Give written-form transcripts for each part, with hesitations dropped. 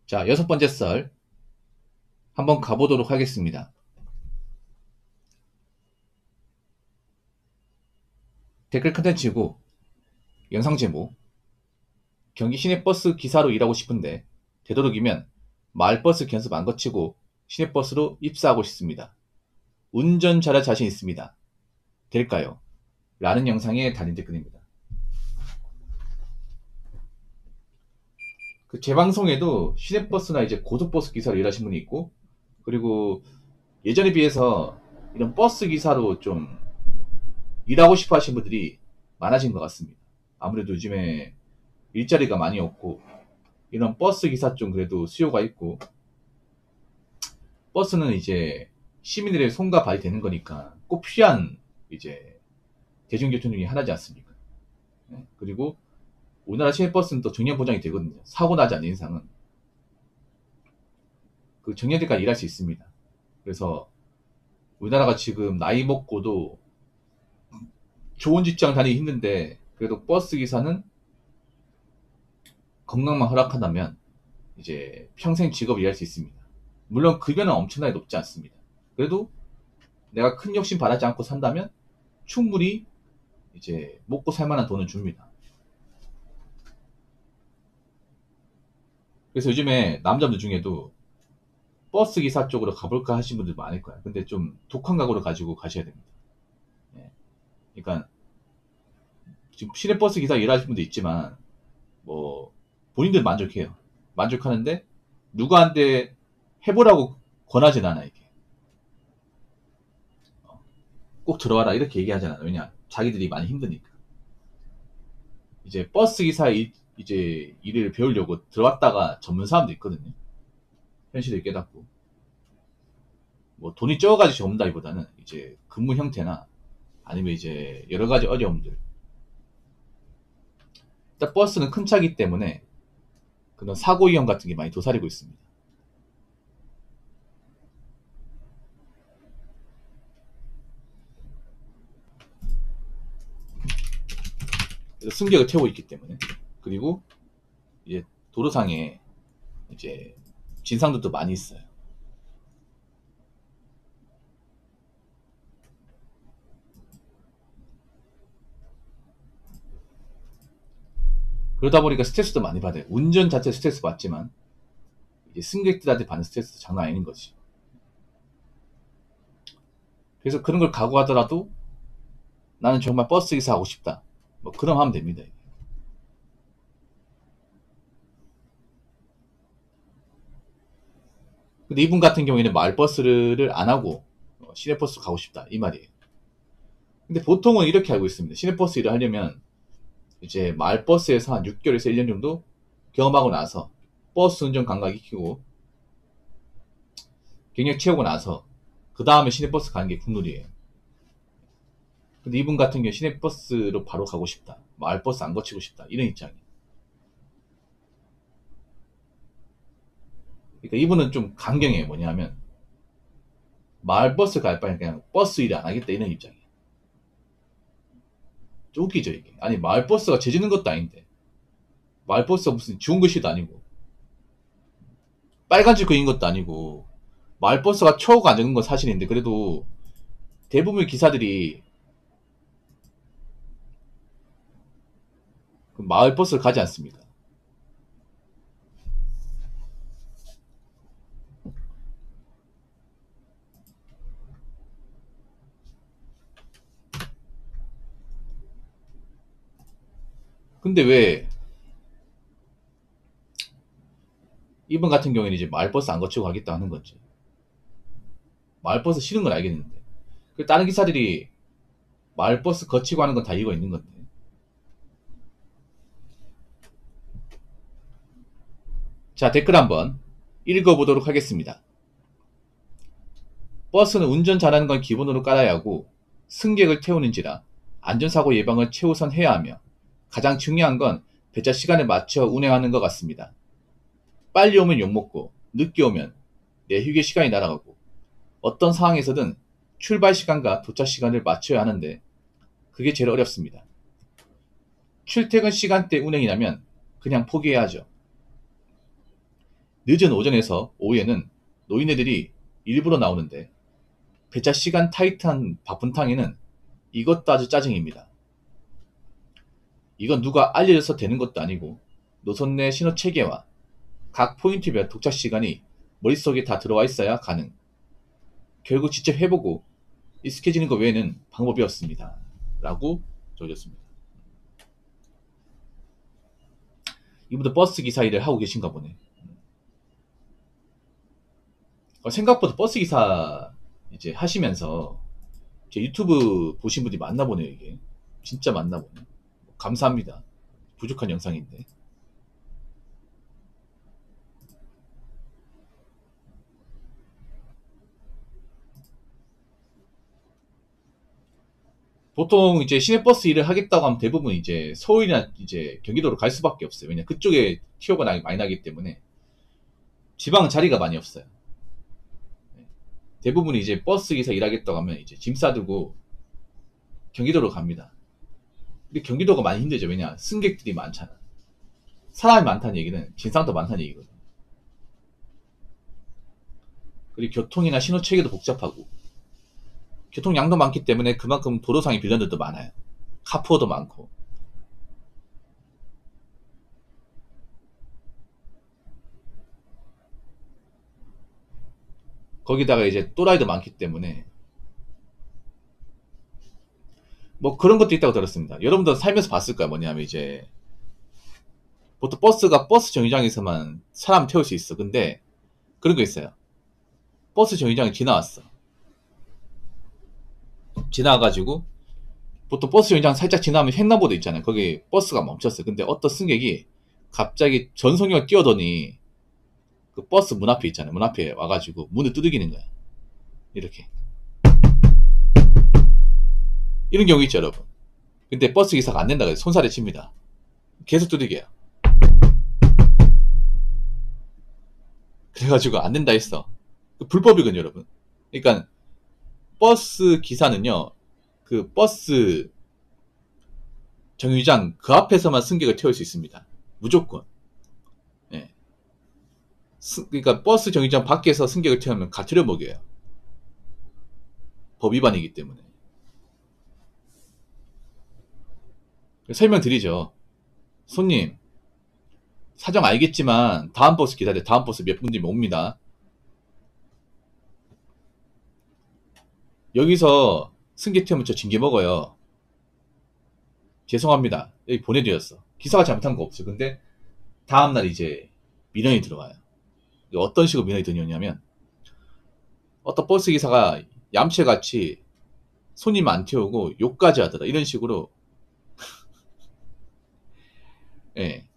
자, 6번째 썰 한번 가보도록 하겠습니다. 댓글 컨텐츠고 영상 제목: 경기 시내버스 기사로 일하고 싶은데 되도록이면 마을버스 견습 안 거치고 시내버스로 입사하고 싶습니다. 운전 잘할 자신 있습니다. 될까요? 라는 영상에 달린 댓글입니다. 그 재방송에도 시내버스나 이제 고속버스 기사로 일하신 분이 있고, 그리고 예전에 비해서 이런 버스 기사로 좀 일하고 싶어 하신 분들이 많아진 것 같습니다. 아무래도 요즘에 일자리가 많이 없고 이런 버스 기사 좀 그래도 수요가 있고, 버스는 이제 시민들의 손과 발이 되는 거니까 꼭 필요한 이제 대중교통 중에 하나지 않습니까? 네. 그리고 우리나라 시내버스는 또 정년 보장이 되거든요. 사고 나지 않는 이상은 그 정년때까지 일할 수 있습니다. 그래서 우리나라가 지금 나이 먹고도 좋은 직장 다니기 힘든데, 그래도 버스 기사는 건강만 허락한다면 이제 평생 직업 일할 수 있습니다. 물론 급여는 엄청나게 높지 않습니다. 그래도 내가 큰 욕심 바라지 않고 산다면 충분히 이제 먹고 살만한 돈은 줍니다. 그래서 요즘에 남자분들 중에도 버스 기사 쪽으로 가볼까 하신 분들 많을 거야. 근데 좀 독한 각오를 가지고 가셔야 됩니다. 예. 그러니까 지금 시내버스 기사 일하시는 분도 있지만 뭐 본인들 만족해요. 만족하는데 누구한테 해보라고 권하진 않아. 이게 꼭 들어와라 이렇게 얘기하잖아. 왜냐, 자기들이 많이 힘드니까. 이제 버스 기사 이제 일을 배우려고 들어왔다가 접는 사람도 있거든요. 현실을 깨닫고 뭐 돈이 적어가지고 접는다기보다는 이제 근무 형태나 아니면 이제 여러 가지 어려움들. 일단 버스는 큰 차기 때문에 그런 사고 위험 같은 게 많이 도사리고 있습니다. 그래서 승객을 태우고 있기 때문에. 그리고 이제 도로상에 이제 진상들도 많이 있어요. 그러다 보니까 스트레스도 많이 받아요. 운전 자체 스트레스 받지만 이제 승객들한테 받는 스트레스도 장난 아닌 거지. 그래서 그런 걸 각오하더라도 나는 정말 버스 기사 하고 싶다, 뭐 그럼 하면 됩니다. 근데 이분 같은 경우에는 마을버스를 안 하고 시내버스 가고 싶다 이 말이에요. 근데 보통은 이렇게 알고 있습니다. 시내버스 일을 하려면 이제 마을버스에서 한 6개월에서 1년 정도 경험하고 나서 버스 운전 감각 익히고 경력 채우고 나서 그 다음에 시내버스 가는 게 국룰이에요. 근데 이분 같은 경우 시내버스로 바로 가고 싶다, 마을버스 안 거치고 싶다, 이런 입장이에요. 그러니까 이분은 좀 강경해요. 뭐냐면 마을버스 갈 바에 그냥 버스 일 안 하겠다 이런 입장이에요. 좀 웃기죠 이게. 아니 마을버스가 죄지는 것도 아닌데, 마을버스가 무슨 좋은 것이도 아니고 빨간줄 그인 것도 아니고, 마을버스가 초가 안 적은 건 사실인데 그래도 대부분의 기사들이 그 마을버스를 가지 않습니다. 근데 왜 이분 같은 경우에는 이제 마을버스 안 거치고 가겠다 하는 건지. 마을버스 싫은 건 알겠는데 그 다른 기사들이 마을버스 거치고 하는 건 다 이유가 있는 건데. 자, 댓글 한번 읽어보도록 하겠습니다. 버스는 운전 잘하는 건 기본으로 깔아야 하고 승객을 태우는지라 안전사고 예방을 최우선 해야 하며 가장 중요한 건 배차 시간에 맞춰 운행하는 것 같습니다. 빨리 오면 욕먹고 늦게 오면 내 휴게 시간이 날아가고 어떤 상황에서든 출발 시간과 도착 시간을 맞춰야 하는데 그게 제일 어렵습니다. 출퇴근 시간대 운행이라면 그냥 포기해야죠. 늦은 오전에서 오후에는 노인네들이 일부러 나오는데 배차 시간 타이트한 바쁜 탕에는 이것도 아주 짜증입니다. 이건 누가 알려줘서 되는 것도 아니고 노선 내 신호 체계와 각 포인트별 도착 시간이 머릿속에 다 들어와 있어야 가능. 결국 직접 해보고 익숙해지는 것 외에는 방법이 없습니다. 라고 적어줬습니다. 이분도 버스 기사 일을 하고 계신가 보네. 생각보다 버스 기사 이제 하시면서 제 유튜브 보신 분들이 많나 보네요. 이게 진짜 많나 보네. 감사합니다. 부족한 영상인데. 보통 이제 시내버스 일을 하겠다고 하면 대부분 이제 서울이나 이제 경기도로 갈 수밖에 없어요. 왜냐 그쪽에 티오가 많이 나기 때문에 지방은 자리가 많이 없어요. 대부분 이제 버스 기사 일하겠다고 하면 이제 짐 싸두고 경기도로 갑니다. 근데 경기도가 많이 힘들죠. 왜냐 승객들이 많잖아. 사람이 많다는 얘기는 진상도 많다는 얘기거든. 그리고 교통이나 신호 체계도 복잡하고 교통량도 많기 때문에 그만큼 도로상의 빌런들도 많아요. 카푸어도 많고. 거기다가 이제 또라이도 많기 때문에 뭐 그런 것도 있다고 들었습니다. 여러분도 살면서 봤을 거야. 뭐냐면 이제 보통 버스가 버스 정류장에서만 사람 태울 수 있어. 근데 그런 거 있어요. 버스 정류장에 지나왔어. 지나가지고 보통 버스 정류장 살짝 지나면 횡단보도 있잖아요. 거기 버스가 멈췄어요. 근데 어떤 승객이 갑자기 전속력을 뛰어더니 그 버스 문 앞에 있잖아요. 문 앞에 와가지고 문을 두들기는 거야. 이렇게. 이런 경우 있죠, 여러분. 근데 버스 기사가 안 된다고 해서 손살에 칩니다. 계속 두들겨요. 그래가지고 안 된다 했어. 불법이거든요, 여러분. 그러니까 버스 기사는요, 그 버스 정류장 그 앞에서만 승객을 태울 수 있습니다. 무조건. 예. 그러니까 버스 정류장 밖에서 승객을 태우면 가투려 먹여요. 법 위반이기 때문에. 설명드리죠. 손님, 사정 알겠지만 다음 버스 기다려. 다음 버스 몇 분 뒤면 옵니다. 여기서 승객 태우면 저 징계 먹어요. 죄송합니다. 여기 보내드렸어. 기사가 잘못한 거 없어요. 근데 다음날 이제 민원이 들어와요. 어떤 식으로 민원이 들어오냐면 어떤 버스 기사가 얌체같이 손님 안 태우고 욕까지 하더라. 이런 식으로 예.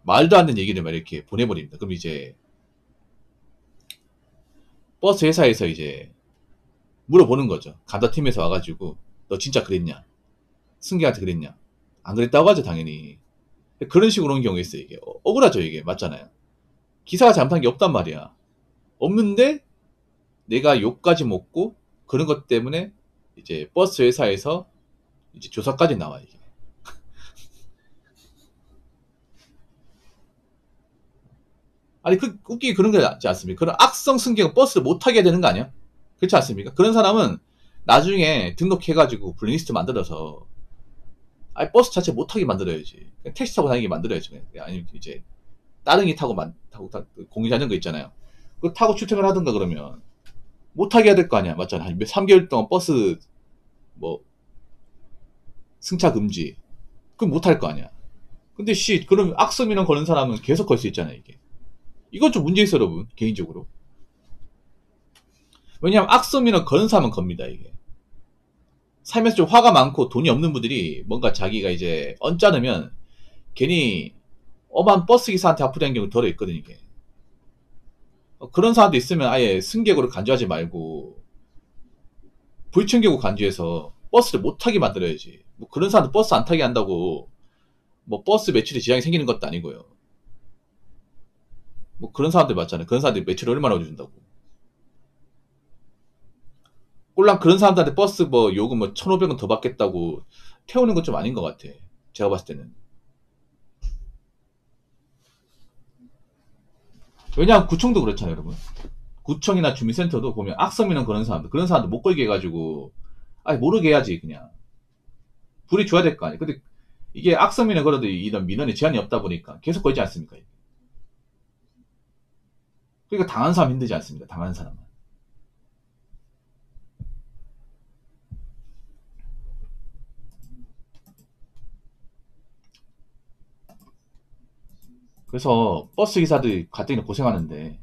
말도 안 되는 얘기를 막 이렇게 보내버립니다. 그럼 이제 버스 회사에서 이제 물어보는 거죠. 감사팀에서 와가지고 너 진짜 그랬냐? 승객한테 그랬냐? 안 그랬다고 하죠, 당연히. 그런 식으로 오는 경우가 있어요. 이게 억울하죠, 이게. 맞잖아요. 기사가 잘못한 게 없단 말이야. 없는데 내가 욕까지 먹고 그런 것 때문에 이제 버스 회사에서 이제 조사까지 나와, 이게. 아니, 웃기게 그런 거 같지 않습니까? 그런 악성 승객은 버스를 못 타게 되는 거 아니야? 그렇지 않습니까? 그런 사람은 나중에 등록해가지고 블랙리스트 만들어서 아니 버스 자체 못 타게 만들어야지. 택시 타고 다니게 만들어야지. 아니면 이제 따릉이 타고 공유자전거 있잖아요. 그거 타고 출퇴근을 하든가 그러면 못 타게 해야 될 거 아니야. 맞잖아. 한 3개월 동안 버스 뭐 승차 금지. 그럼 못 할 거 아니야. 근데 그럼 악성 민원 거는 사람은 계속 걸 수 있잖아요, 이게. 이건 좀 문제 있어, 여러분. 개인적으로. 왜냐하면 악성 민원 거는 사람은 겁니다, 이게. 살면서 좀 화가 많고 돈이 없는 분들이 뭔가 자기가 이제 언짢으면 괜히 엄한 버스 기사한테 아프다는 경우 덜어 있거든, 이게. 그런 사람도 있으면 아예 승객으로 간주하지 말고 불청객으로 간주해서 버스를 못 타게 만들어야지. 뭐 그런 사람도 버스 안 타게 한다고 뭐 버스 매출에 지장이 생기는 것도 아니고요. 뭐 그런 사람들 맞잖아요. 그런 사람들이 매출을 얼마나 올려준다고. 꼴랑 그런 사람들한테 버스 뭐 요금 뭐 1,500원 더 받겠다고 태우는 건 좀 아닌 것 같아. 제가 봤을 때는. 왜냐하면 구청도 그렇잖아요, 여러분. 구청이나 주민센터도 보면 악성민원 그런 사람들 못 걸게 해가지고, 아니, 모르게 해야지, 그냥. 불이 줘야 될 거 아니에요. 근데 이게 악성민원 걸어도 이런 민원에 제한이 없다 보니까 계속 걸지 않습니까? 그러니까 당한 사람 힘들지 않습니까? 당한 사람은. 그래서 버스 기사들이 가뜩이나 고생하는데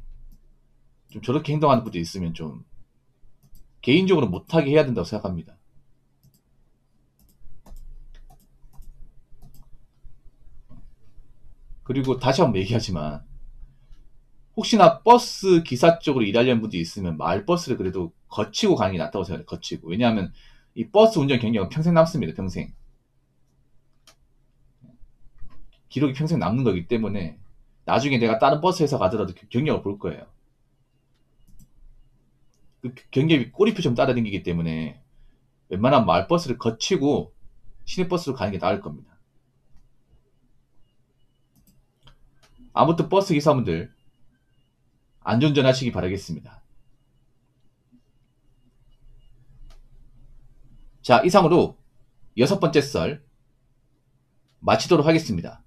좀 저렇게 행동하는 분도 있으면 좀 개인적으로 못하게 해야 된다고 생각합니다. 그리고 다시 한번 얘기하지만 혹시나 버스 기사 쪽으로 일하려는 분들이 있으면 마을버스를 그래도 거치고 가는 게 낫다고 생각해요. 거치고. 왜냐하면 이 버스 운전 경력은 평생 남습니다. 평생. 기록이 평생 남는 거기 때문에 나중에 내가 다른 버스에서 가더라도 경력을 볼 거예요. 그 경력이 꼬리표처럼 따라다니기 때문에 웬만한 마을버스를 거치고 시내버스로 가는 게 나을 겁니다. 아무튼 버스 기사분들 안전운전 하시기 바라겠습니다. 자, 이상으로 6번째 썰 마치도록 하겠습니다.